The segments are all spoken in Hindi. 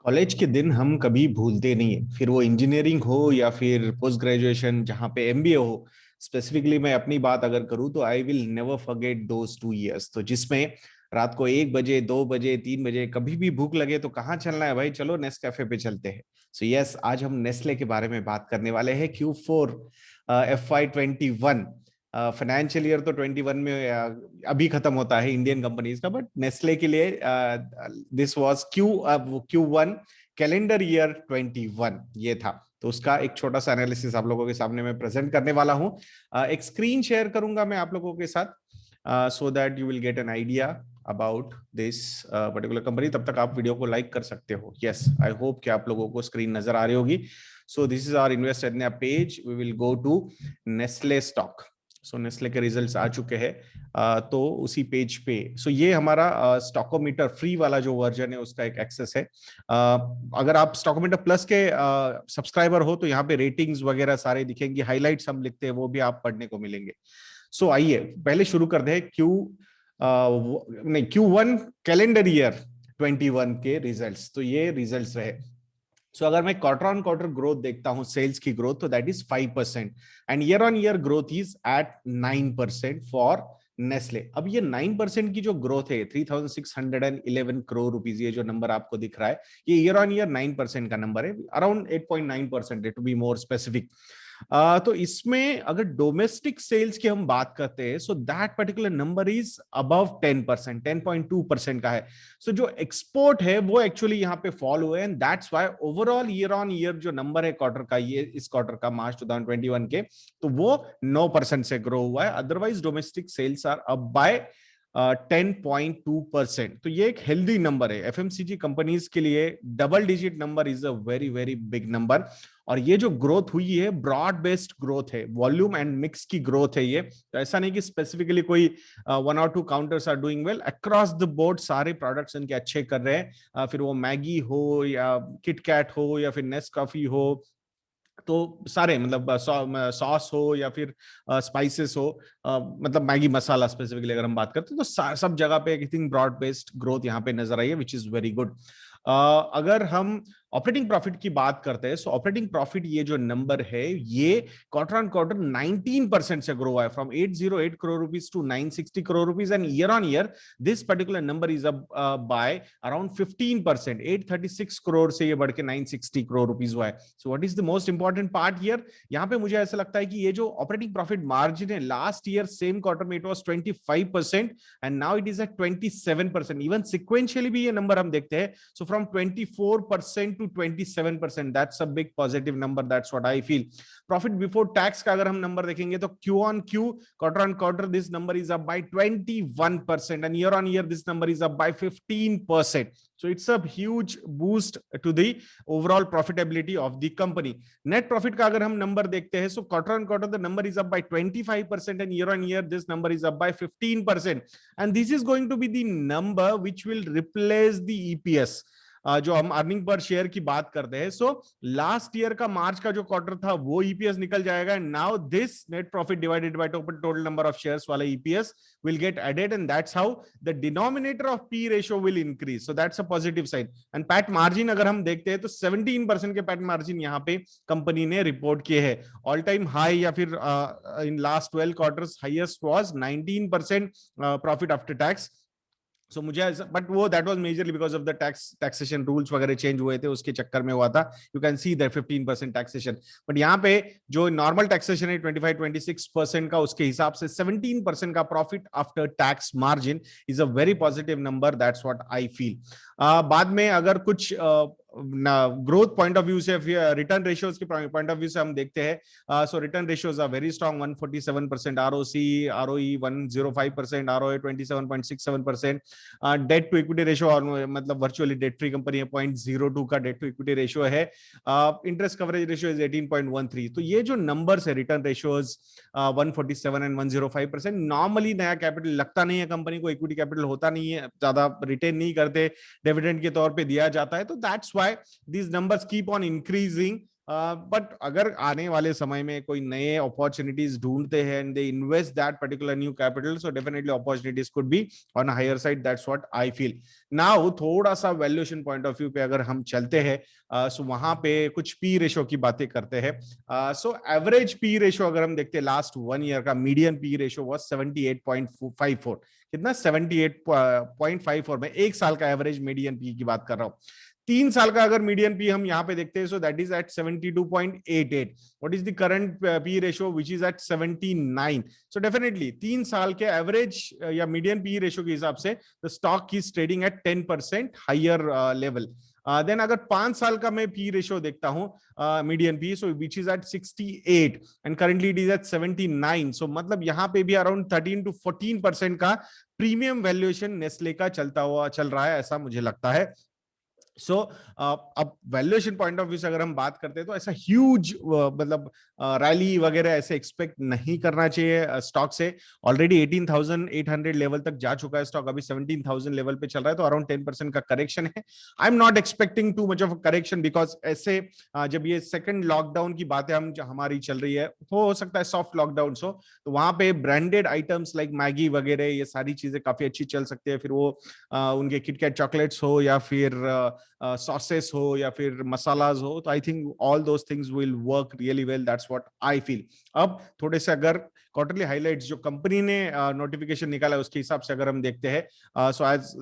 कॉलेज के दिन हम कभी भूलते नहीं है, फिर वो इंजीनियरिंग हो या फिर पोस्ट ग्रेजुएशन जहाँ पे एमबीए हो। स्पेसिफिकली मैं अपनी बात अगर करूँ तो I will never forget those 2 years, तो जिसमें रात को 1 बजे 2 बजे 3 बजे कभी भी भूख लगे तो कहाँ चलना है भाई, चलो नेस्ट कैफे पे चलते हैं। सो यस, आज हम नेस्ले के बारे में बात करने वाले हैं। Q4 FY21 फाइनेंशियल ईयर तो 21 में अभी खत्म होता है इंडियन कंपनीज का, बट नेस्ले के लिए this was Q1 calendar year 21 ये था। तो उसका एक छोटा सा एनालिसिस आप लोगों के सामने मैं प्रेजेंट करने वाला हूं। एक स्क्रीन शेयर करूंगा मैं आप लोगों के साथ, so that you will get an idea about this particular company. तब तक आप वीडियो को लाइक कर सकते हो। यस, आई होप कि आप लोगों को स्क्रीन नजर आ रही होगी। So this is our invest India page. We will go to Nestle stock. So Nestle के रिजल्ट्स आ चुके हैं, तो उसी पेज पे ये हमारा स्टॉकोमीटर फ्री वाला जो वर्जन है उसका एक एक्सेस है। अगर आप स्टॉकोमीटर प्लस के सब्सक्राइबर हो तो यहाँ पे रेटिंग्स वगैरह सारे दिखेंगे, हाइलाइट्स हम लिखते हैं वो भी आप पढ़ने को मिलेंगे। सो आइए पहले शुरू करते हैं Q1 कैलेंडर ईयर 21 के रिजल्ट्स। तो ये रिजल्ट्स रहे। अगर मैं क्वार्टर ऑन क्वार्टर ग्रोथ देखता हूं, सेल्स की ग्रोथ, तो that is 5% and year on year growth is at 9% for Nestle. अब ये 9% की जो ग्रोथ है, 3611 करोड़ रुपीज, ये जो नंबर आपको दिख रहा है, ये ईयर ऑन ईयर 9% का नंबर है, around 8.9% to be more specific. तो इसमें अगर डोमेस्टिक सेल्स की हम बात करते हैं, so that particular number is above 10%, 10.2% का है। सो जो एक्सपोर्ट है वो एक्चुअली यहाँ पे फॉल हुए, and that's why overall year on year जो नंबर है क्वार्टर का, ये इस क्वार्टर का मार्च 2021 के, तो वो 9% से ग्रो हुआ है। Otherwise domestic sales are up by 10.2%। तो ये एक हेल्दी नंबर है एफएमसीजी कंपनीज के लिए। Double digit number is a very very big number. और ये जो ग्रोथ हुई है ब्रॉड बेस्ड ग्रोथ है, वॉल्यूम एंड मिक्स की ग्रोथ है ये। तो ऐसा नहीं कि स्पेसिफिकली कोई 1 और 2 counters are doing well, across the board सारे प्रोडक्ट्स इनके अच्छे कर रहे हैं। फिर वो मैगी हो या किटकैट हो या फिर नेस्ट कॉफी हो, तो सारे मतलब सॉस हो या फिर स्पाइसेस हो, मतलब मैगी मसाला स्पेसिफिकली अगर हम बात करते हैं, तो सब जगह पे I think broad based growth यहाँ पे नजर आई है, विच इज वेरी गुड। अगर हम ऑपरेटिंग प्रॉफिट की बात करते हैं, सो ऑपरेटिंग प्रॉफिट ये जो नंबर है ये क्वार्टर ऑन क्वार्टर 19% से ग्रो हुआ है, from 808 crore rupees to 960 crore rupees, and year on year this particular number is up by around 15%, 836 crore से ये बढ़ के 960 करोड़ रुपीज हुआ है। So what is the most important part here, यहाँ पे मुझे ऐसा लगता है कि ये जो ऑपरेटिंग प्रॉफिट मार्जिन है, लास्ट ईयर सेम क्वार्टर में it was 25% and now it is at 27%। Even sequentially भी ये नंबर हम देखते हैं, so from 24% to 27%, that's a big positive number, that's what I feel. Profit before tax का अगर हम नंबर देखेंगे तो Q on Q, quarter on quarter, this number is up by 21% and year on year this number is up by 15%. So it's a huge boost to the overall profitability of the company. Net profit का अगर हम नंबर देखते हैं, so quarter on quarter the number is up by 25% and year on year this number is up by 15%, and this is going to be the number which will replace the EPS। जो हम अर्निंग पर शेयर की बात करते हैं, सो लास्ट ईयर का मार्च का जो क्वार्टर था वो ईपीएस निकल जाएगा, and now this net profit divided by total number of shares वाला EPS will get added, and that's how the denominator of P ratio will increase. So that's a positive side. And PAT margin अगर हम देखते हैं तो 17% के पैट मार्जिन यहाँ पे कंपनी ने रिपोर्ट किए हैं। ऑल टाइम हाई या फिर in last 12 quarters highest was 19% profit after tax. So मुझे, बट वो that was majorly because of the taxation rules वगैरह चेंज हुए थे, उसके चक्कर में हुआ था। You can see that 15% taxation, but यहाँ पे जो नॉर्मल टैक्सेशन है 25-26% का, उसके हिसाब से 17% का profit after tax margin is a very positive number, that's what I feel. बाद में अगर कुछ ग्रोथ पॉइंट ऑफ व्यू से, रिटर्न रेशियोज के पॉइंट ऑफ व्यू से हम देखते हैं, so return ratios are very strong, 147% ROC, ROE 105%, ROA 27.67%, debt to equity ratio, और मतलब वर्चुअली डेट फ्री कंपनी है, 0.02 का डेट टू इक्विटी रेशियो है। Interest coverage ratio is 18.13। तो ये जो नंबर्स है रिटर्न रेशियोज 147 एंड 105%, नॉर्मली नया कैपिटल लगता नहीं है कंपनी को, इक्विटी कैपिटल होता नहीं है, ज्यादा रिटेन नहीं करते, डिविडेंड के तौर पे दिया जाता है, तो that's why these numbers keep on increasing but अगर आने वाले समय में कोई नए अपॉर्चुनिटीज ढूंढते हैं and they invest that particular new capital, so definitely opportunities could be on higher side, that's what I feel. नाउ थोड़ा सा वैल्यूएशन पॉइंट ऑफ व्यू पे अगर हम चलते हैं, सो वहां पे कुछ पी रेशो की बातें करते हैं। सो एवरेज पी रेशो अगर हम देखते हैं लास्ट 1 ईयर का मीडियन पी रेशो वाज 78.54। कितना? 78.54 में एक साल का एवरेज मीडियन पी की बात कर रहा हूं। 3 साल का अगर मीडियन पी हम यहां पे देखते हैं, so that is at 72.88। What is the current P ratio which is at 79। सो डेफिनेटली 3 साल के एवरेज या मीडियन पी रेशो के हिसाब से the stock is trading at 10% higher level. Then अगर 5 साल का मैं पी रेशो देखता हूं median P, so which is at 68 and currently it is at 79। So मतलब यहां पे भी अराउंड 13 to 14% का प्रीमियम वैल्यूएशन नेस्ले का चल रहा है, ऐसा मुझे लगता है। सो अब वैल्यूएशन पॉइंट ऑफ व्यू से अगर हम बात करते हैं तो ऐसा ह्यूज मतलब रैली वगैरह ऐसे एक्सपेक्ट नहीं करना चाहिए स्टॉक से। ऑलरेडी 18,800 लेवल तक जा चुका है स्टॉक, अभी 17,000 लेवल पे चल रहा है, तो अराउंड 10% का करेक्शन है। I am not expecting too much of correction, because ऐसे जब ये सेकंड लॉकडाउन की बातें हमारी चल रही है, हो सकता है सॉफ्ट लॉकडाउन हो, तो वहां पे ब्रांडेड आइटम्स लाइक मैगी वगैरह ये सारी चीजें काफी अच्छी चल सकती है। फिर वो उनके किटकैट चॉकलेट्स हो या फिर सॉसेस हो या फिर मसालाज हो, तो I think all those things will work really well, that's what I feel. अब थोड़े से अगर क्वार्टरली हाइलाइट्स जो कंपनी ने नोटिफिकेशन निकाला है उसके हिसाब से अगर हम देखते हैं, so as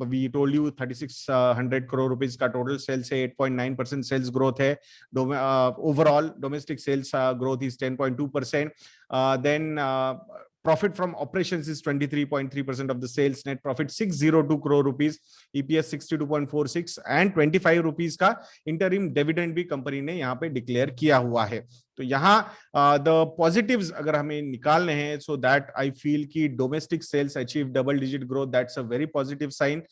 we told you 3600 crore rupees का टोटल सेल्स है, 8.9% सेल्स ग्रोथ है। Overall domestic sales growth is 10.2%। Then profit from operations is 23.3% of the sales, net profit 602 crore rupees, EPS 62.46 and 25 rupees का interim dividend भी कंपनी ने यहाँ पे डिक्लेयर किया हुआ है। तो यहाँ द पॉजिटिव्स अगर हमें निकालने हैं, सो दैट आई फील कि domestic sales achieve double digit growth, that's a very positive sign.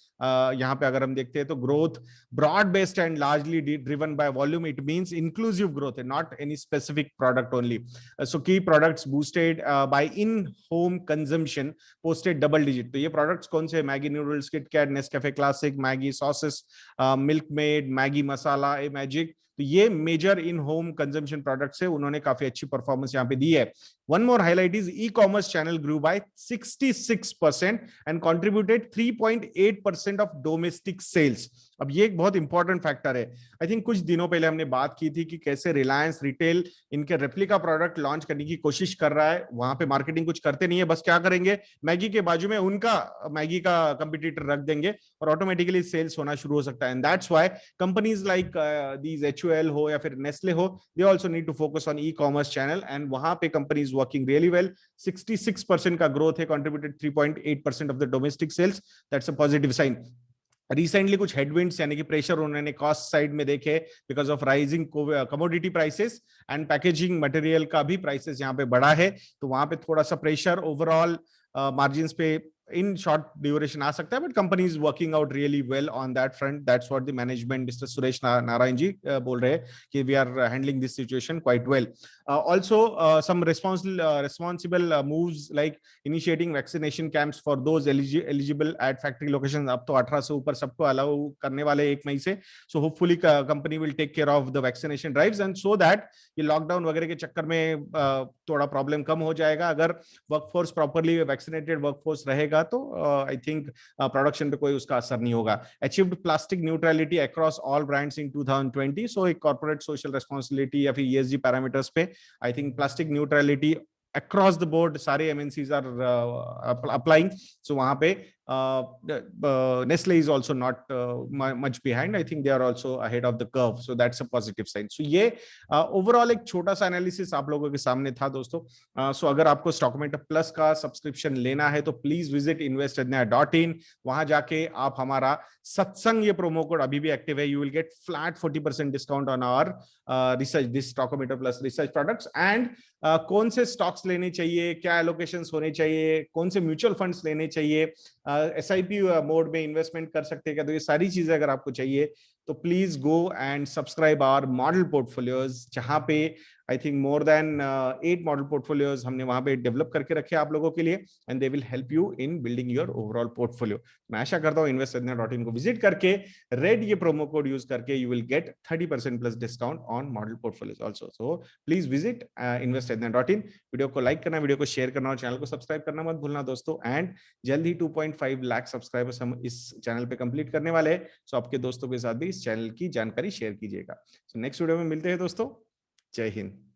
यहाँ पे अगर हम देखते हैं तो growth broad based and largely driven by volume, it means inclusive growth है, not any specific product only. So key products boosted by in home consumption posted double digit. तो ये प्रोडक्ट्स कौन से? Maggi noodles, KitKat, Nescafe classic, Maggi sauces, milk made, Maggi masala, a magic, तो ये major in home consumption products है, उन्होंने काफी अच्छी परफॉर्मेंस यहाँ पे दी है। One more highlight is ecommerce channel grew by 66% and contributed 3.8% of domestic sales. अब ये एक बहुत इंपॉर्टेंट फैक्टर है। आई थिंक कुछ दिनों पहले हमने बात की थी कि कैसे रिलायंस रिटेल इनके रेप्लिका प्रोडक्ट लॉन्च करने की कोशिश कर रहा है, वहां पे मार्केटिंग कुछ करते नहीं है, बस क्या करेंगे, मैगी के बाजू में उनका मैगी का कंपटीटर रख देंगे और ऑटोमेटिकली सेल्स होना शुरू हो सकता है। And that's why companies like these HUL हो या फिर नेस्ले हो, they also need to focus on ecommerce channel, and वहां पे company is working really well. 66% का ग्रोथ है, contributed 3.8% of the domestic sales, that's a positive sign. Recently कुछ हेडविंड्स यानी कि प्रेशर उन्होंने कॉस्ट साइड में देखे because of rising commodity prices and packaging material का भी प्राइसेस यहाँ पे बढ़ा है, तो वहां पे थोड़ा सा प्रेशर ओवरऑल मार्जिन्स पे इन शॉर्ट ड्यूरेशन आ सकता है, but company is working out really well on that front, that's what the management mister Suresh Narayan ji बोल रहे हैं कि we are handling this situation quite well. Also some responsible moves like initiating vaccination camps for those eligible at factory locations। अब तो 18 से ऊपर सबको अलाउ करने वाले 1 मई से, so hopefully company will take care of the vaccination drives and so that ये लॉकडाउन वगैरह के चक्कर में थोड़ा प्रॉब्लम कम हो जाएगा। अगर वर्कफोर्स प्रॉपरली वैक्सीनेटेड वर्कफोर्स रहेगा तो आई थिंक प्रोडक्शन पे कोई उसका असर नहीं होगा। Achieved plastic neutrality across all brands इन 2020, सो एक कॉर्पोरेट सोशल रेस्पॉन्सिबिलिटी या फिर ESG पैरामीटर्स पे I think plastic neutrality across the board सारे MNCs are applying, so वहां पे Nestle is also not much behind. I think they are also ahead of the curve, so that's a positive sign. So ये ओवरऑल एक छोटा सा एनालिसिस आप लोगों के सामने था दोस्तों। सो अगर आपको स्टॉकमेंटर प्लस का सब्सक्रिप्शन लेना है तो प्लीज विजिट investadnya.in, वहां जाके आप हमारा सत्संग ये प्रोमो कोड अभी भी एक्टिव है, you will get flat 40% discount on our research this StockMentor plus research products. And कौन से स्टॉक्स लेने चाहिए, क्या एलोकेशंस होने चाहिए, कौन से म्यूचुअल फंड्स लेने चाहिए, SIP मोड में इन्वेस्टमेंट कर सकते हैं क्या, तो ये सारी चीजें अगर आपको चाहिए तो please go and subscribe our model portfolios, जहां पे I think more than 8 model portfolios हमने वहां पे डेवलप करके रखे आप लोगों के लिए, and they will help you in building your overall portfolio. मैं आशा करता हूँ investedna.in को विजिट करके रेड ये प्रोमो कोड यूज करके you will gate 30% plus discount on model portfolios also. So please visit investedna.in। Video को लाइक करना, वीडियो को शेयर करना और चैनल को सब्सक्राइब करना मत भूलना दोस्तों। एंड जल्द ही 2.5 लाख सब्सक्राइबर्स हम इस चैनल पे कंप्लीट करने वाले हैं, सो आपके दोस्तों के साथ भी इस चैनल की जानकारी शेयर कीजिएगा। सो नेक्स्ट वीडियो में मिलते हैं दोस्तों। जय हिंद।